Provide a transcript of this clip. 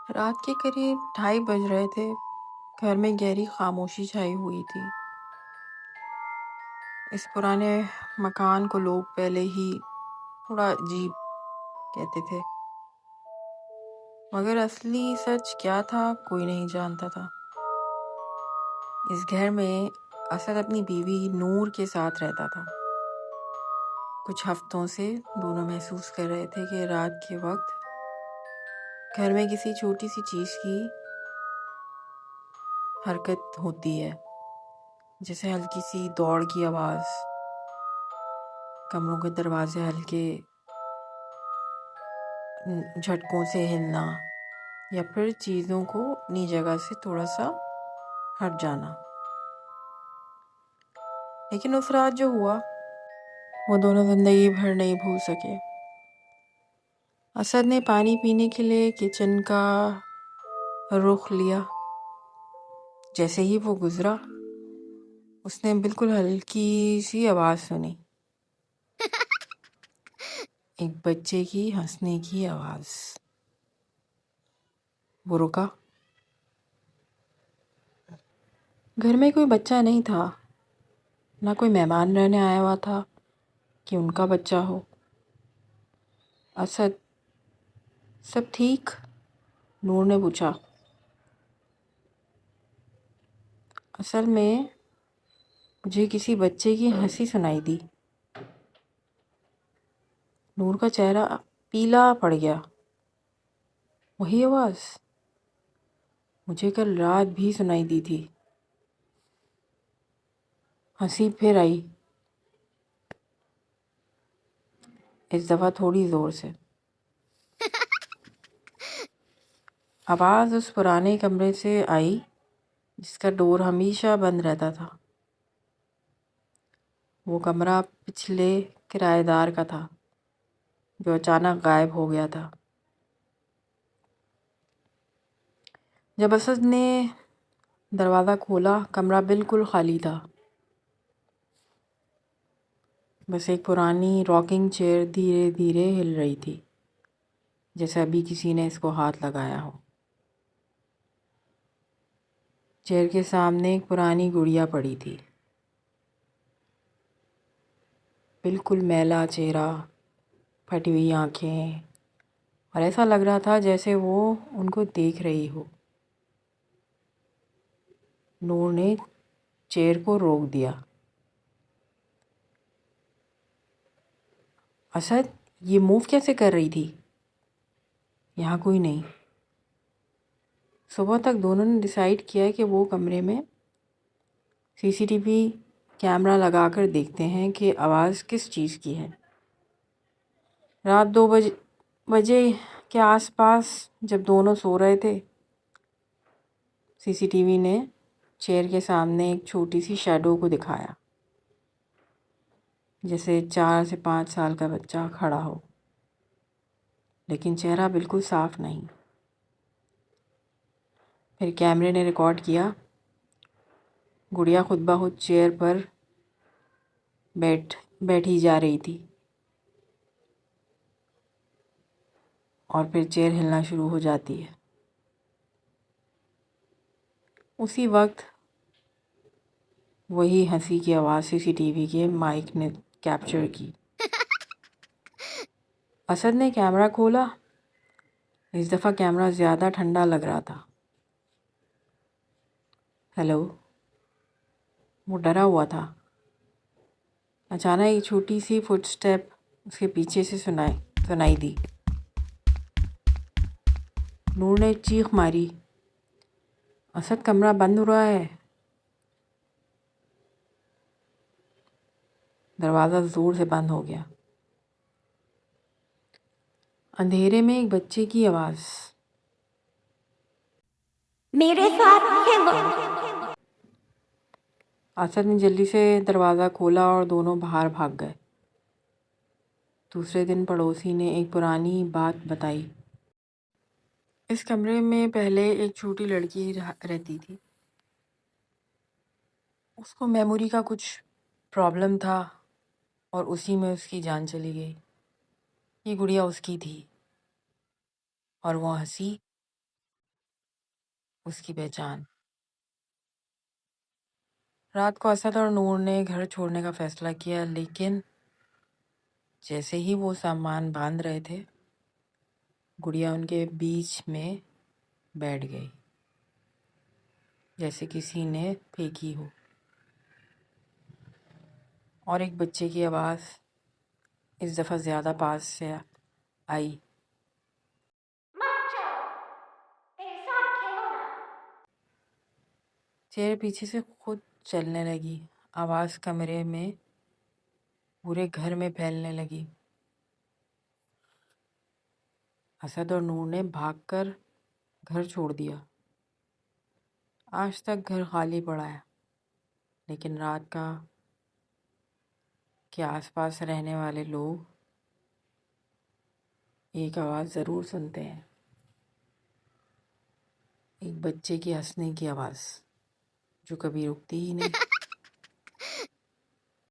رات کے قریب 2:30 بج رہے تھے۔ گھر میں گہری خاموشی چھائی ہوئی تھی۔ اس پرانے مکان کو لوگ پہلے ہی تھوڑا عجیب کہتے تھے، مگر اصلی سچ کیا تھا کوئی نہیں جانتا تھا۔ اس گھر میں اسد اپنی بیوی نور کے ساتھ رہتا تھا۔ کچھ ہفتوں سے دونوں محسوس کر رہے تھے کہ رات کے وقت گھر میں کسی چھوٹی سی چیز کی حرکت ہوتی ہے، جیسے ہلکی سی دوڑ کی آواز، کمروں کے دروازے ہلکے جھٹکوں سے ہلنا، یا پھر چیزوں کو اپنی جگہ سے تھوڑا سا ہٹ جانا۔ لیکن اس رات جو ہوا وہ دونوں زندگی بھر نہیں بھول سکے۔ اسد نے پانی پینے کے لیے کچن کا رخ لیا۔ جیسے ہی وہ گزرا، اس نے بالکل ہلکی سی آواز سنی، ایک بچے کی ہنسنے کی آواز۔ وہ رکا۔ گھر میں کوئی بچہ نہیں تھا، نہ کوئی مہمان رہنے آیا ہوا تھا کہ ان کا بچہ ہو۔ اسد، سب ٹھیک؟ نور نے پوچھا۔ اصل میں مجھے کسی بچے کی ہنسی سنائی دی۔ نور کا چہرہ پیلا پڑ گیا۔ وہی آواز مجھے کل رات بھی سنائی دی تھی۔ ہنسی پھر آئی، اس دفعہ تھوڑی زور سے۔ آواز اس پرانے کمرے سے آئی جس کا ڈور ہمیشہ بند رہتا تھا۔ وہ کمرہ پچھلے کرایہ دار کا تھا جو اچانک غائب ہو گیا تھا۔ جب اسد نے دروازہ کھولا، کمرہ بالکل خالی تھا۔ بس ایک پرانی راکنگ چیئر دھیرے دھیرے ہل رہی تھی، جیسے ابھی کسی نے اس کو ہاتھ لگایا ہو۔ چیئر کے سامنے ایک پرانی گڑیا پڑی تھی، بالکل میلا چہرہ، پھٹی ہوئی آنکھیں، اور ایسا لگ رہا تھا جیسے وہ ان کو دیکھ رہی ہو۔ نور نے چیئر کو روک دیا۔ اسد، یہ موو کیسے کر رہی تھی؟ یہاں کوئی نہیں۔ صبح تک دونوں نے ڈیسائیڈ کیا کہ وہ کمرے میں CCTV کیمرہ لگا کر دیکھتے ہیں کہ آواز کس چیز کی ہے۔ رات 2 بجے کے آس پاس جب دونوں سو رہے تھے، CCTV نے چیئر کے سامنے ایک چھوٹی سی شیڈو کو دکھایا، جیسے 4 سے 5 سال کا بچہ کھڑا ہو، لیکن چہرہ بالکل صاف نہیں۔ پھر کیمرے نے ریکارڈ کیا، گڑیا خود بخود چیئر پر بیٹھی جا رہی تھی، اور پھر چیئر ہلنا شروع ہو جاتی ہے۔ اسی وقت وہی ہنسی کی آواز CCTV کے مائک نے کیپچر کی۔ اسد نے کیمرہ کھولا۔ اس دفعہ کیمرہ زیادہ ٹھنڈا لگ رہا تھا۔ ہیلو، وہ ڈرا ہوا تھا۔ اچانک ایک چھوٹی سی فٹ سٹیپ اس کے پیچھے سے سنائی دی۔ نور نے چیخ ماری، اسد، کمرہ بند ہو رہا ہے۔ دروازہ زور سے بند ہو گیا۔ اندھیرے میں ایک بچے کی آواز، میرے ساتھ کھیلو۔ اسد نے جلدی سے دروازہ کھولا اور دونوں باہر بھاگ گئے۔ دوسرے دن پڑوسی نے ایک پرانی بات بتائی۔ اس کمرے میں پہلے ایک چھوٹی لڑکی رہتی تھی۔ اس کو میموری کا کچھ پرابلم تھا اور اسی میں اس کی جان چلی گئی۔ یہ گڑیا اس کی تھی، اور وہ ہنسی اس کی پہچان۔ رات کو اسد اور نور نے گھر چھوڑنے کا فیصلہ کیا، لیکن جیسے ہی وہ سامان باندھ رہے تھے، گڑیا ان کے بیچ میں بیٹھ گئی، جیسے کسی نے پھینکی ہو، اور ایک بچے کی آواز اس دفعہ زیادہ پاس سے آئی، مت جاؤ، میرے ساتھ کھیلو نا۔ چہرے پیچھے سے خود چلنے لگی، آواز کمرے میں پورے گھر میں پھیلنے لگی۔ اسد اور نور نے بھاگ کر گھر چھوڑ دیا۔ آج تک گھر خالی پڑا ہے، لیکن رات کے آس پاس رہنے والے لوگ ایک آواز ضرور سنتے ہیں، ایک بچے کی ہنسنے کی آواز جو کبھی رکتی ہی نہیں۔